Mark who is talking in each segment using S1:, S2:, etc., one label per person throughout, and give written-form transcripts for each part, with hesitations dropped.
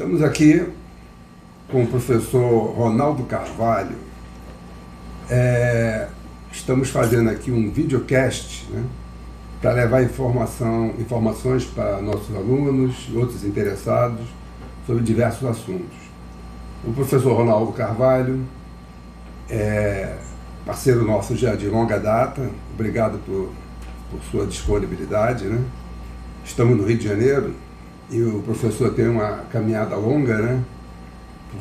S1: Estamos aqui com o professor Ronaldo Carvalho. Estamos fazendo aqui um videocast, né, para levar informações para nossos alunos e outros interessados sobre diversos assuntos. O professor Ronaldo Carvalho é parceiro nosso já de longa data. Obrigado por sua disponibilidade, né? Estamos no Rio de Janeiro e o professor tem uma caminhada longa, né?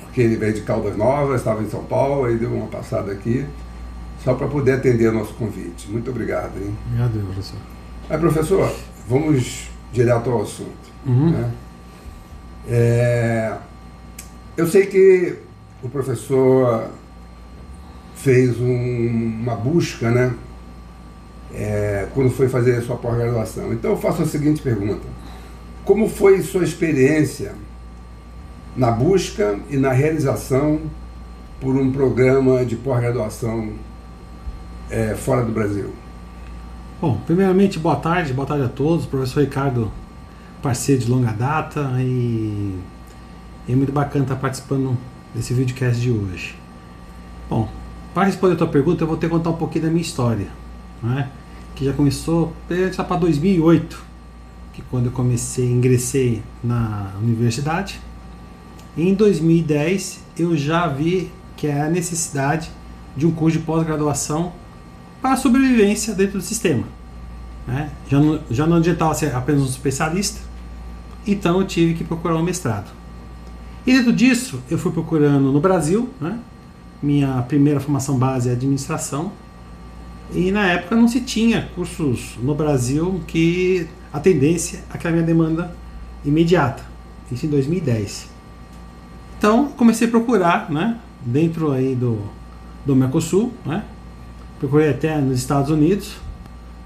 S1: Porque ele veio de Caldas Novas, estava em São Paulo, aí deu uma passada aqui, só para poder atender o nosso convite. Muito obrigado, hein?
S2: Obrigado, professor.
S1: Aí, professor, vamos direto ao assunto. Né? Eu sei que o professor fez uma busca, né? Quando foi fazer a sua pós-graduação. Então eu faço a seguinte pergunta: como foi sua experiência na busca e na realização por um programa de pós-graduação fora do Brasil?
S2: Bom, primeiramente, boa tarde a todos. Professor Ricardo, parceiro de longa data, e é muito bacana estar participando desse videocast de hoje. Bom, para responder a tua pergunta, eu vou ter que contar um pouquinho da minha história, né? Que já começou para 2008, que quando eu ingressei na universidade. Em 2010 eu já vi que é a necessidade de um curso de pós-graduação para a sobrevivência dentro do sistema, né? Já não adiantava ser apenas um especialista, então eu tive que procurar um mestrado. E dentro disso eu fui procurando no Brasil, né? Minha primeira formação base é administração, e na época não se tinha cursos no Brasil que atendesse àquela minha demanda imediata, isso em 2010. Então comecei a procurar, né, dentro aí do Mercosul, né, procurei até nos Estados Unidos,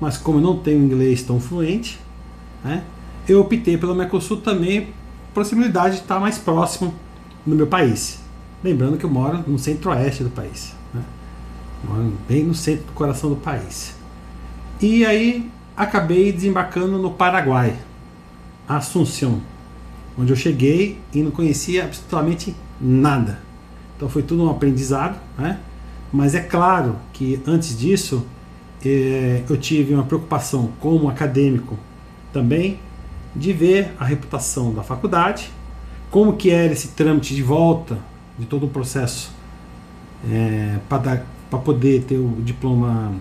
S2: mas como eu não tenho inglês tão fluente, né, eu optei pelo Mercosul também, possibilidade de estar mais próximo do meu país. Lembrando que eu moro no centro-oeste do país, né? Moro bem no centro do coração do país. E aí acabei desembarcando no Paraguai, Assunção, onde eu cheguei e não conhecia absolutamente nada. Então foi tudo um aprendizado, né? Mas é claro que antes disso eu tive uma preocupação como acadêmico também de ver a reputação da faculdade, como que era esse trâmite de volta de todo o processo para poder ter o diploma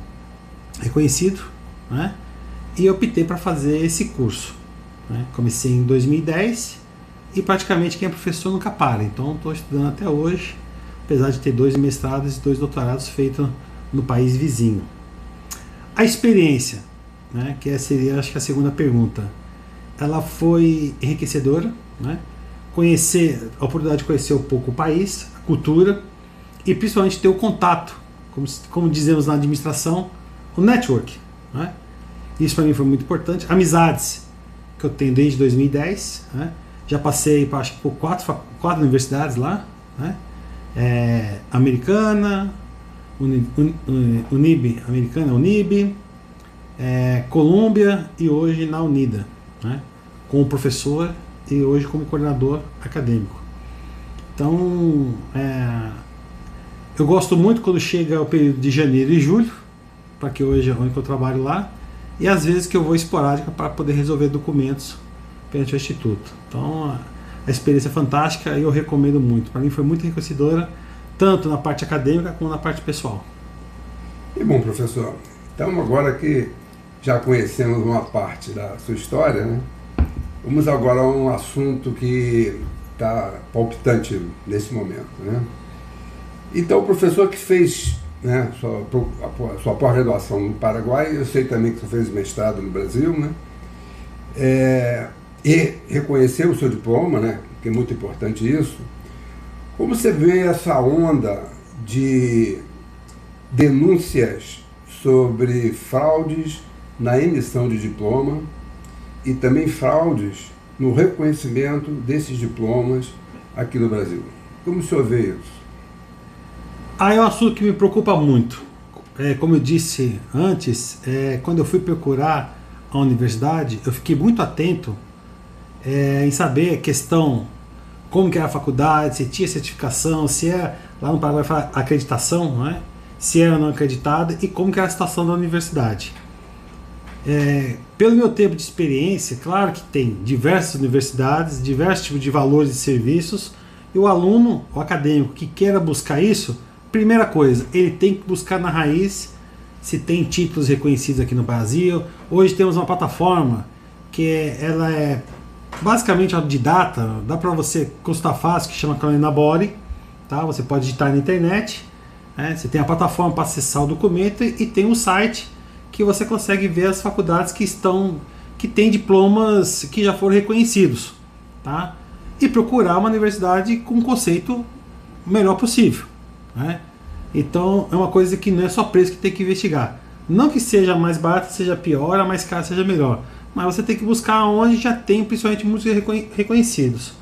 S2: reconhecido, né? E optei para fazer esse curso, né? Comecei em 2010 e praticamente quem é professor nunca para, então estou estudando até hoje, apesar de ter 2 mestrados e 2 doutorados feitos no país vizinho. A experiência, né, que seria acho que a segunda pergunta, ela foi enriquecedora, né? A oportunidade de conhecer um pouco o país, a cultura, e principalmente ter o contato, como dizemos na administração, o network, né? Isso para mim foi muito importante. Amizades que eu tenho desde 2010, né? Já passei acho que por 4 universidades lá, né? Americana, Unib, americana, Unib, Colômbia e hoje na Unida, né? Como professor e hoje como coordenador acadêmico. Então, eu gosto muito quando chega o período de janeiro e julho, para que hoje é onde eu trabalho lá, e às vezes que eu vou esporádica para poder resolver documentos perante o Instituto. Então, a experiência é fantástica e eu recomendo muito. Para mim foi muito enriquecedora, tanto na parte acadêmica como na parte pessoal.
S1: E bom, professor, então agora que já conhecemos uma parte da sua história, né? Vamos agora a um assunto que está palpitante nesse momento, né? Então, o professor que fez, né, sua pós-graduação no Paraguai, eu sei também que você fez mestrado no Brasil, né? E reconheceu o seu diploma, né? Que é muito importante isso. Como você vê essa onda de denúncias sobre fraudes na emissão de diploma e também fraudes no reconhecimento desses diplomas aqui no Brasil? Como o senhor vê isso?
S2: É um assunto que me preocupa muito. Como eu disse antes, quando eu fui procurar a universidade, eu fiquei muito atento em saber a questão como que era a faculdade, se tinha certificação, se era, lá no Paraguai fala acreditação, não é? Se era não acreditada e como que era a situação da universidade. Pelo meu tempo de experiência, claro que tem diversas universidades, diversos tipos de valores e serviços, e o aluno, o acadêmico que queira buscar isso, primeira coisa, ele tem que buscar na raiz se tem títulos reconhecidos aqui no Brasil. Hoje temos uma plataforma que ela é basicamente autodidata, dá para você consultar fácil, que chama Calenabore, tá? Você pode digitar na internet, né? Você tem a plataforma para acessar o documento e tem um site que você consegue ver as faculdades que têm diplomas que já foram reconhecidos, tá? E procurar uma universidade com um conceito melhor possível, né? Então é uma coisa que não é só preço que tem que investigar. Não que seja mais barato, seja pior, a mais cara seja melhor. Mas você tem que buscar onde já tem, principalmente, muitos reconhecidos.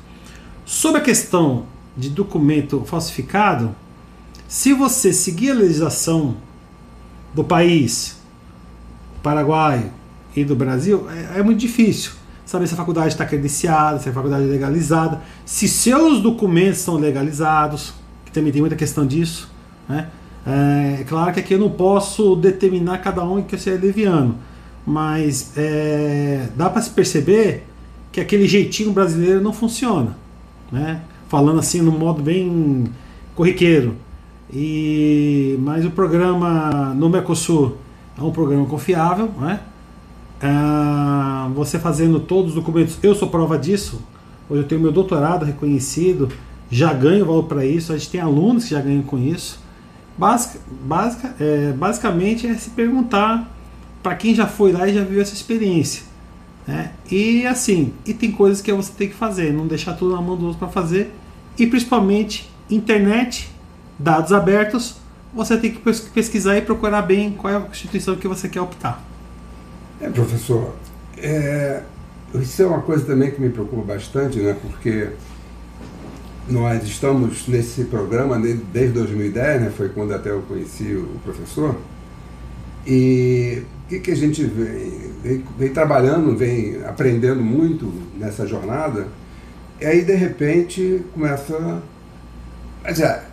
S2: Sobre a questão de documento falsificado, se você seguir a legislação do país, Paraguai e do Brasil, é muito difícil saber se a faculdade está credenciada, se a faculdade é legalizada, se seus documentos são legalizados, que também tem muita questão disso, né? É claro que aqui eu não posso determinar cada um que você é leviano, mas dá para se perceber que aquele jeitinho brasileiro não funciona, né? Falando assim no modo bem corriqueiro. Mas o programa no Mercosul é um programa confiável, né? Você fazendo todos os documentos, eu sou prova disso. Hoje eu tenho meu doutorado reconhecido, já ganho valor para isso, a gente tem alunos que já ganham com isso. Basicamente é se perguntar para quem já foi lá e já viu essa experiência, né? E assim, tem coisas que você tem que fazer, não deixar tudo na mão do outro para fazer, e principalmente internet, dados abertos, você tem que pesquisar e procurar bem qual é a instituição que você quer optar.
S1: Professor, isso é uma coisa também que me preocupa bastante, né? Porque nós estamos nesse programa desde 2010, né? Foi quando até eu conheci o professor. E o que a gente vem trabalhando, vem aprendendo muito nessa jornada, e aí de repente começa...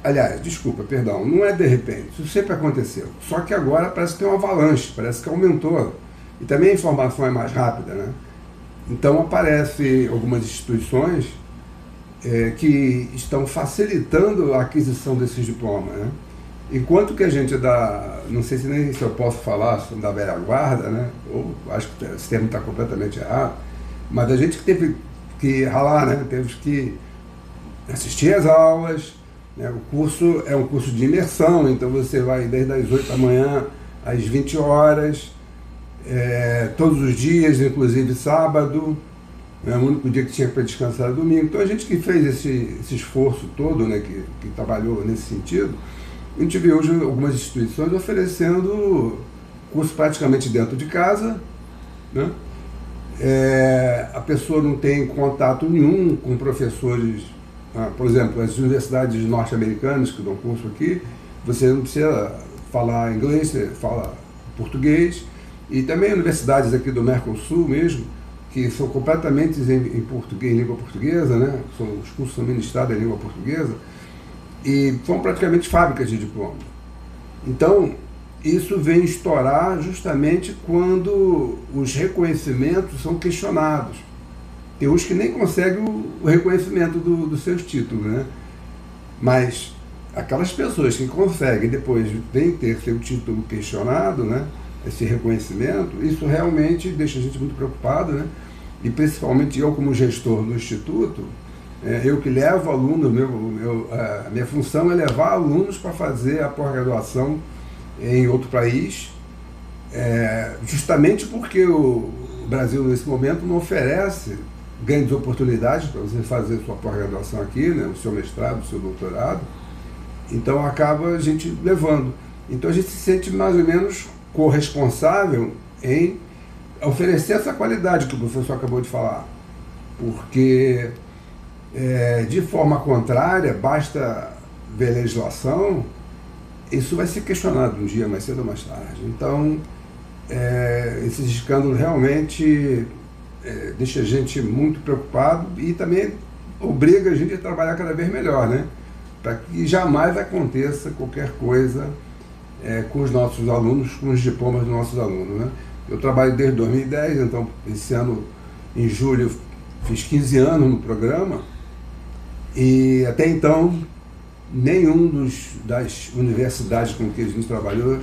S1: Aliás, desculpa, perdão, não é de repente, isso sempre aconteceu. Só que agora parece que tem uma avalanche, parece que aumentou. E também a informação é mais rápida, né? Então aparecem algumas instituições que estão facilitando a aquisição desses diplomas, né? Enquanto que a gente não sei nem se eu posso falar da velha guarda, né? Ou acho que esse termo está completamente errado, mas a gente que teve que ralar, né? Teve que assistir às aulas, né? O curso é um curso de imersão, então você vai desde as 8 da manhã às 20 horas, todos os dias, inclusive sábado, né? O único dia que tinha para descansar era domingo. Então a gente que fez esse esforço todo, né? que trabalhou nesse sentido, a gente vê hoje algumas instituições oferecendo curso praticamente dentro de casa, né? A pessoa não tem contato nenhum com professores. Por exemplo, as universidades norte-americanas que dão curso aqui, você não precisa falar inglês, você fala português. E também universidades aqui do Mercosul mesmo, que são completamente em português, em língua portuguesa, né? Os cursos são ministrados em língua portuguesa, e são praticamente fábricas de diploma. Então, isso vem estourar justamente quando os reconhecimentos são questionados. Tem uns que nem conseguem o reconhecimento dos seus títulos, né? Mas aquelas pessoas que conseguem depois vêm ter seu título questionado, né? Esse reconhecimento, isso realmente deixa a gente muito preocupado, né? E principalmente eu, como gestor do Instituto, eu que levo alunos, a minha função é levar alunos para fazer a pós-graduação em outro país, justamente porque o Brasil, nesse momento, não oferece grandes oportunidades para você fazer sua pós-graduação aqui, né? O seu mestrado, o seu doutorado. Então acaba a gente levando. Então a gente se sente mais ou menos corresponsável em oferecer essa qualidade que o professor acabou de falar, porque de forma contrária, basta ver a legislação, isso vai ser questionado um dia, mais cedo ou mais tarde. Então, esses escândalos realmente deixam a gente muito preocupado e também obriga a gente a trabalhar cada vez melhor, né? Para que jamais aconteça qualquer coisa com os nossos alunos, com os diplomas dos nossos alunos, né? Eu trabalho desde 2010, então esse ano, em julho, fiz 15 anos no programa e até então nenhum das universidades com que a gente trabalhou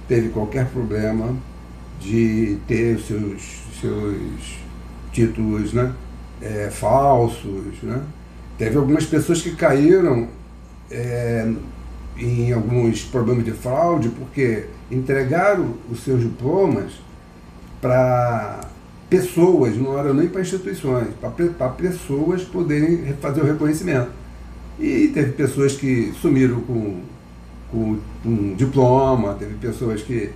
S1: teve qualquer problema de ter seus títulos, né, falsos, né? Teve algumas pessoas que caíram em alguns problemas de fraude porque entregaram os seus diplomas para pessoas, não era nem para instituições, para pessoas poderem fazer o reconhecimento. E teve pessoas que sumiram com um diploma, teve pessoas que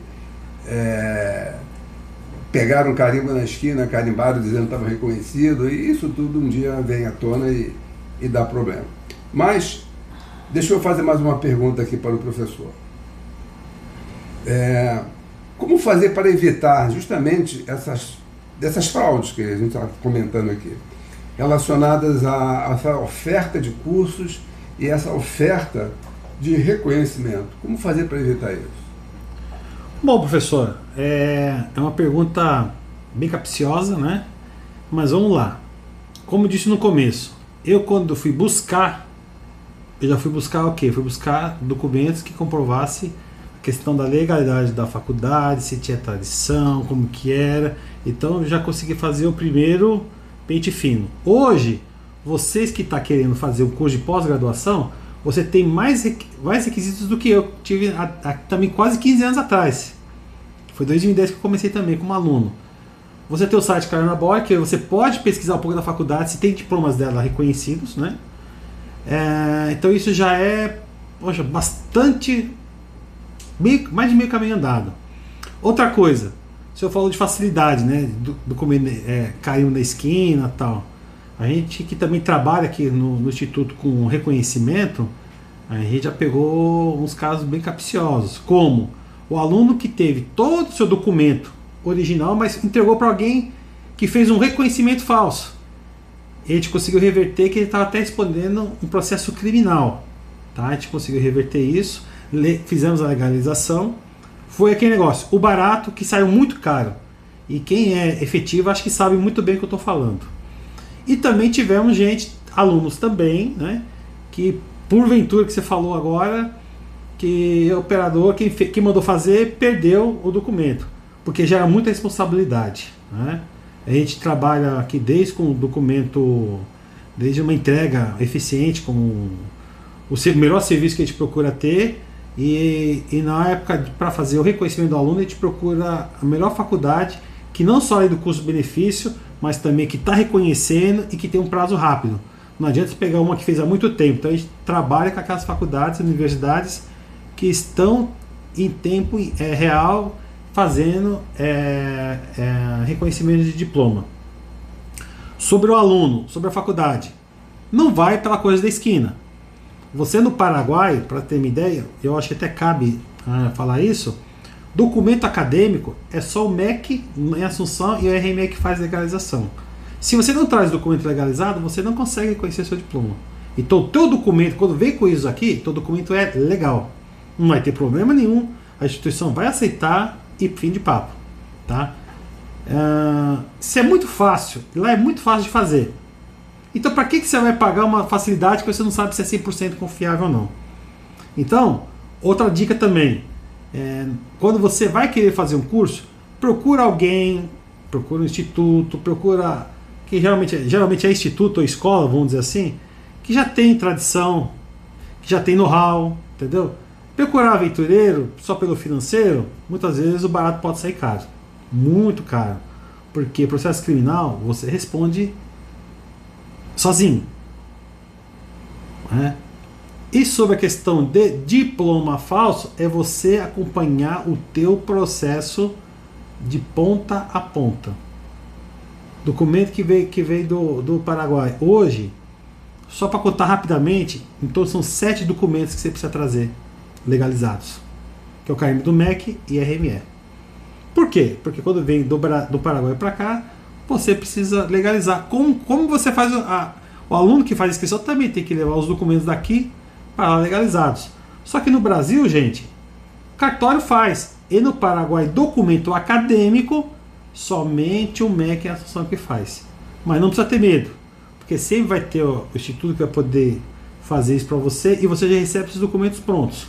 S1: pegaram um carimbo na esquina, carimbaram dizendo que estava reconhecido, e isso tudo um dia vem à tona e dá problema. Mas, deixa eu fazer mais uma pergunta aqui para o professor. Como fazer para evitar justamente dessas fraudes que a gente está comentando aqui, relacionadas a essa oferta de cursos e essa oferta de reconhecimento? Como fazer para evitar isso?
S2: Bom, professor, é uma pergunta bem capciosa, né? Mas vamos lá. Como eu disse no começo, quando fui buscar, eu já fui buscar o quê? Fui buscar documentos que comprovasse a questão da legalidade da faculdade, se tinha tradição, como que era. Então eu já consegui fazer o primeiro pente fino. Hoje, vocês que estão querendo fazer um curso de pós-graduação, você tem mais requisitos do que eu tive também quase 15 anos atrás. Foi em 2010 que eu comecei também como aluno. Você tem o site Carolina Boy, que você pode pesquisar um pouco da faculdade, se tem diplomas dela reconhecidos, né? Então isso já é, poxa, bastante, mais de meio caminho andado. Outra coisa, o senhor falou de facilidade, né? Do comer carimbo na esquina e tal. A gente que também trabalha aqui no Instituto com reconhecimento, a gente já pegou uns casos bem capciosos, como o aluno que teve todo o seu documento original, mas entregou para alguém que fez um reconhecimento falso. A gente conseguiu reverter, que ele estava até respondendo um processo criminal. Tá? A gente conseguiu reverter isso, fizemos a legalização. Foi aquele negócio, o barato que saiu muito caro. E quem é efetivo acho que sabe muito bem o que eu estou falando. E também tivemos alunos também, né, que porventura que você falou agora, que o operador, quem mandou fazer, perdeu o documento, porque gera muita responsabilidade, né? A gente trabalha aqui desde com o documento, desde uma entrega eficiente, com o melhor serviço que a gente procura ter, e na época para fazer o reconhecimento do aluno, a gente procura a melhor faculdade, que não só é do custo-benefício, mas também que está reconhecendo e que tem um prazo rápido. Não adianta pegar uma que fez há muito tempo. Então a gente trabalha com aquelas faculdades, universidades que estão em tempo real fazendo reconhecimento de diploma. Sobre o aluno, sobre a faculdade, não vai pela coisa da esquina. Você no Paraguai, para ter uma ideia, eu acho que até cabe falar isso, documento acadêmico é só o MEC em Assunção e o RME que faz legalização. Se você não traz documento legalizado, você não consegue reconhecer seu diploma. Então o teu documento, quando vem com isso aqui, teu documento é legal. Não vai ter problema nenhum, a instituição vai aceitar e fim de papo. Tá? Isso é muito fácil, lá é muito fácil de fazer. Então para que você vai pagar uma facilidade que você não sabe se é 100% confiável ou não? Então, outra dica também, quando você vai querer fazer um curso, procura alguém, procura um instituto, procura, que geralmente é instituto ou escola, vamos dizer assim, que já tem tradição, que já tem know-how, entendeu? Procurar aventureiro só pelo financeiro, muitas vezes o barato pode sair caro, muito caro, porque processo criminal você responde sozinho, né? E sobre a questão de diploma falso, é você acompanhar o teu processo de ponta a ponta. Documento que veio do Paraguai. Hoje, só para contar rapidamente, então são 7 documentos que você precisa trazer legalizados, que é o carimbo do MEC e RME. Por quê? Porque quando vem do Paraguai para cá, você precisa legalizar. Como você faz O aluno que faz inscrição também tem que levar os documentos daqui para lá legalizados. Só que no Brasil, gente, o cartório faz. E no Paraguai, documento acadêmico, somente o MEC é a associação que faz. Mas não precisa ter medo, porque sempre vai ter o instituto que vai poder fazer isso para você e você já recebe esses documentos prontos.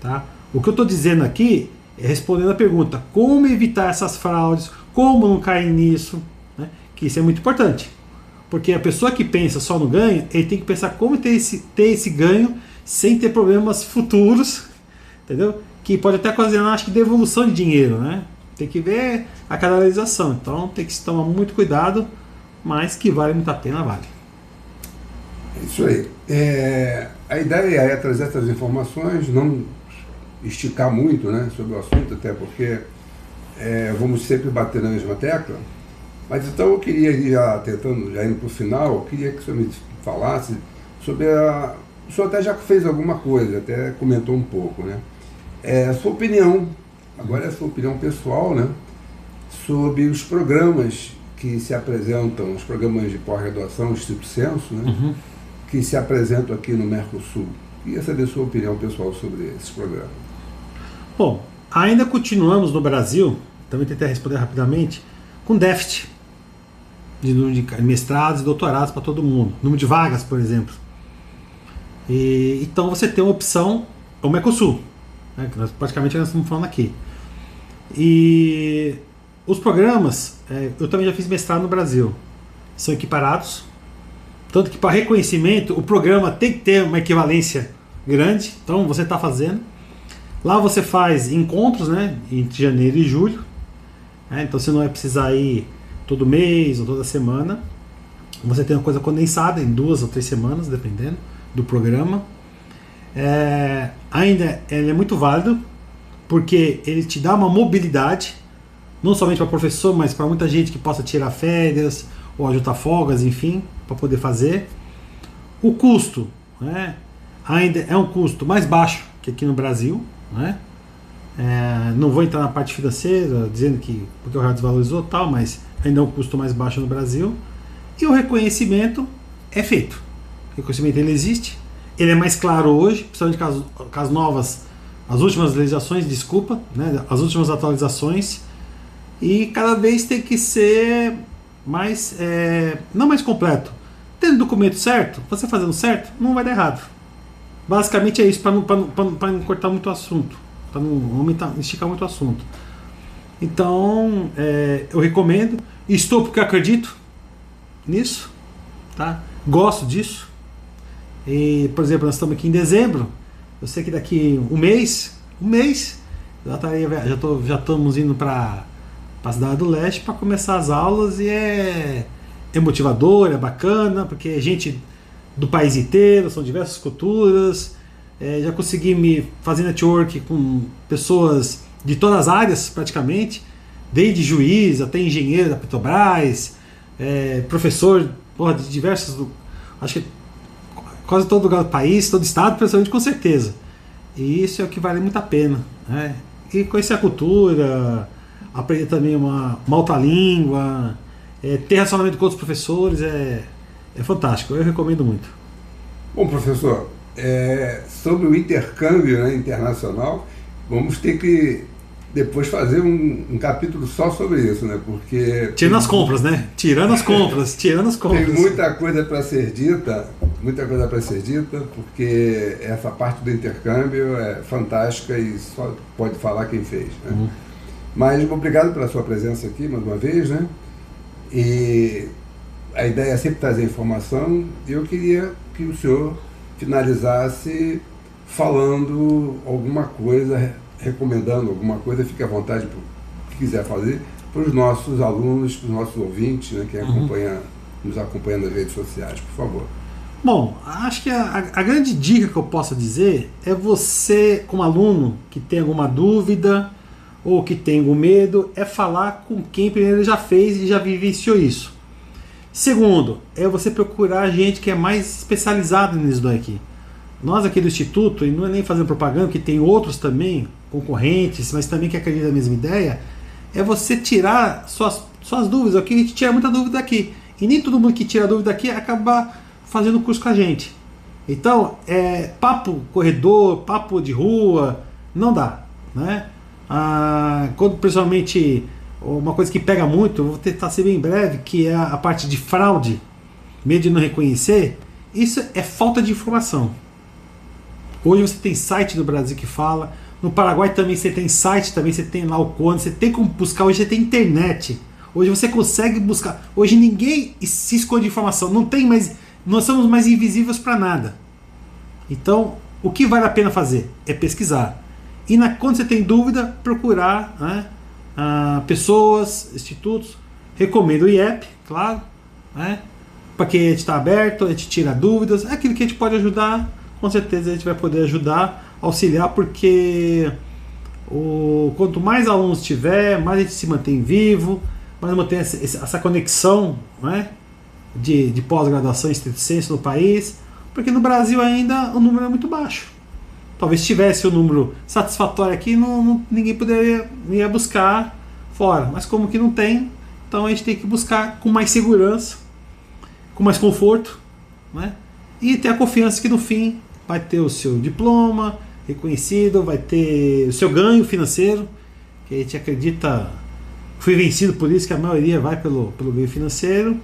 S2: Tá? O que eu estou dizendo aqui é respondendo a pergunta: como evitar essas fraudes, como não cair nisso, né? Que isso é muito importante. Porque a pessoa que pensa só no ganho, ele tem que pensar como ter esse ganho sem ter problemas futuros, entendeu? Que pode até ocasionar, acho que, devolução de dinheiro, né? Tem que ver a canalização. Então tem que se tomar muito cuidado, mas que vale muito a pena, vale.
S1: Isso aí. A ideia é trazer essas informações, não esticar muito, né, sobre o assunto, até porque vamos sempre bater na mesma tecla. Mas então eu queria ir já indo para o final, eu queria que o senhor me falasse sobre o senhor até já fez alguma coisa, até comentou um pouco, né? A sua opinião, agora é a sua opinião pessoal, né, sobre os programas que se apresentam, os programas de pós-graduação, estricto sensu, né, que se apresentam aqui no Mercosul. Queria saber a sua opinião pessoal sobre esses programas.
S2: Bom, ainda continuamos no Brasil, também tentei responder rapidamente, com déficit de número de mestrados e doutorados para todo mundo, número de vagas, por exemplo. Então você tem uma opção, o Mercosul, né, que praticamente nós estamos falando aqui. E os programas, eu também já fiz mestrado no Brasil, são equiparados, tanto que para reconhecimento o programa tem que ter uma equivalência grande, então você está fazendo. Lá você faz encontros, né, entre janeiro e julho, né, então você não vai precisar ir todo mês ou toda semana. Você tem uma coisa condensada em 2 ou 3 semanas, dependendo do programa. Ainda ele é muito válido, porque ele te dá uma mobilidade, não somente para professor, mas para muita gente que possa tirar férias ou ajudar folgas, enfim, para poder fazer. O custo, né, ainda é um custo mais baixo que aqui no Brasil, né? Não vou entrar na parte financeira, dizendo que porque o real desvalorizou e tal, mas ainda é um custo mais baixo no Brasil. E o reconhecimento é feito. O reconhecimento ele existe, ele é mais claro hoje, principalmente com as novas, as últimas legislações, desculpa, né, as últimas atualizações, e cada vez tem que ser mais, não mais completo. Tendo o documento certo, você fazendo certo, não vai dar errado. Basicamente é isso, para não cortar muito o assunto, para não esticar muito o assunto. Então, eu recomendo, estou porque eu acredito nisso, tá? Gosto disso. E, por exemplo, nós estamos aqui em dezembro, eu sei que daqui um mês, já estamos indo para a Cidade do Leste para começar as aulas, e é motivador, é bacana, porque é gente do país inteiro, são diversas culturas. Já consegui me fazer network com pessoas de todas as áreas, praticamente, desde juiz até engenheiro da Petrobras, professor de diversos, acho que quase todo lugar do país, todo estado, principalmente, com certeza. E isso é o que vale muito a pena, né? E conhecer a cultura, aprender também uma outra língua, ter relacionamento com outros professores, é fantástico, eu recomendo muito.
S1: Bom, professor, sobre o intercâmbio, né, internacional, vamos ter que depois fazer um capítulo só sobre isso, né? Porque
S2: tirando as compras, né? Tirando as compras.
S1: Tem muita coisa para ser dita, porque essa parte do intercâmbio é fantástica e só pode falar quem fez, né? Mas obrigado pela sua presença aqui mais uma vez, né? E a ideia é sempre trazer informação, e eu queria que o senhor finalizasse falando alguma coisa, recomendando alguma coisa, fique à vontade para o que quiser fazer, para os nossos alunos, para os nossos ouvintes, né, que nos acompanham nas redes sociais, por favor.
S2: Bom, acho que a grande dica que eu posso dizer é você, como aluno, que tem alguma dúvida ou que tem algum medo, é falar com quem primeiro já fez e já vivenciou isso. Segundo, é você procurar gente que é mais especializada nisso daqui. Nós aqui do Instituto, e não é nem fazendo propaganda, que tem outros também, concorrentes, mas também que acreditam na mesma ideia, é você tirar suas dúvidas. Aqui a gente tira muita dúvida aqui. E nem todo mundo que tira dúvida aqui acaba fazendo curso com a gente. Então, papo corredor, papo de rua, não dá, né? Quando principalmente uma coisa que pega muito, eu vou tentar ser bem breve, que é a parte de fraude, medo de não reconhecer, isso é falta de informação. Hoje você tem site do Brasil que fala, no Paraguai também você tem site, também você tem lá o Cone, você tem como buscar, hoje você tem internet, hoje você consegue buscar, hoje ninguém se esconde de informação, não tem mais, nós somos mais invisíveis para nada. Então, o que vale a pena fazer? É pesquisar. E quando você tem dúvida, procurar, né, pessoas, institutos. Recomendo o IEP, claro, né, porque a gente está aberto, a gente tira dúvidas, é aquilo que a gente pode ajudar, com certeza a gente vai poder ajudar, auxiliar, porque quanto mais alunos tiver, mais a gente se mantém vivo, mais mantém essa conexão, né, de pós-graduação em estrito sensu no país, porque no Brasil ainda o número é muito baixo. Talvez se tivesse um número satisfatório aqui, ninguém poderia ir buscar fora, mas como que não tem, então a gente tem que buscar com mais segurança, com mais conforto, né? E ter a confiança que no fim vai ter o seu diploma reconhecido, vai ter o seu ganho financeiro, que a gente acredita, fui vencido por isso, que a maioria vai pelo ganho financeiro,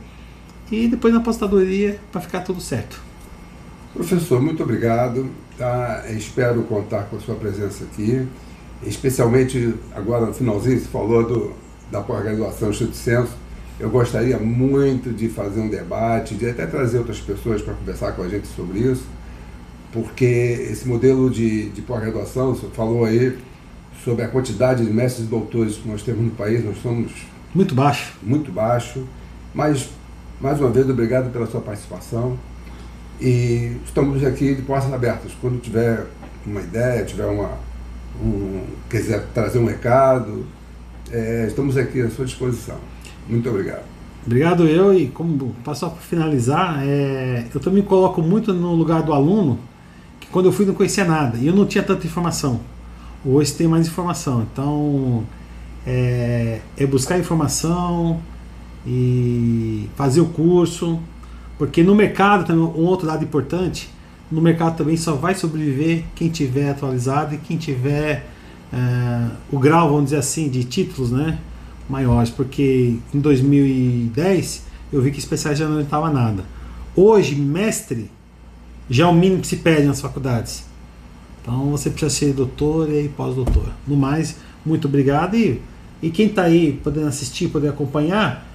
S2: e depois na aposentadoria para ficar tudo certo.
S1: Professor, muito obrigado. Espero contar com a sua presença aqui, especialmente agora no finalzinho, você falou da pós-graduação estrito sensu. Eu gostaria muito de fazer um debate, de até trazer outras pessoas para conversar com a gente sobre isso, porque esse modelo de pós-graduação, você falou aí sobre a quantidade de mestres e doutores que nós temos no país, nós somos
S2: muito baixo. Muito baixo,
S1: mas, mais uma vez, obrigado pela sua participação. E estamos aqui de portas abertas. Quando tiver uma ideia, quiser trazer um recado, estamos aqui à sua disposição. Muito obrigado.
S2: Obrigado eu, e como só para finalizar, eu também coloco muito no lugar do aluno, que quando eu fui não conhecia nada, e eu não tinha tanta informação. Hoje tem mais informação, então é buscar informação e fazer o curso. Porque no mercado, também, um outro lado importante, no mercado também só vai sobreviver quem tiver atualizado e quem tiver o grau, vamos dizer assim, de títulos, né, maiores. Porque em 2010 eu vi que especiais já não adiantava nada. Hoje, mestre já é o mínimo que se pede nas faculdades. Então você precisa ser doutor e pós-doutor. No mais, muito obrigado. E quem está aí podendo assistir, poder acompanhar,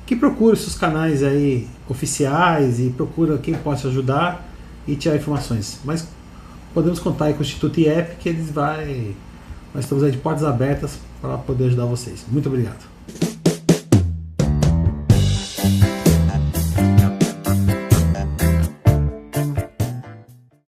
S2: que procure seus canais aí oficiais e procura quem possa ajudar e tirar informações. Mas podemos contar aí com o Instituto IEP, que nós estamos aí de portas abertas para poder ajudar vocês. Muito obrigado.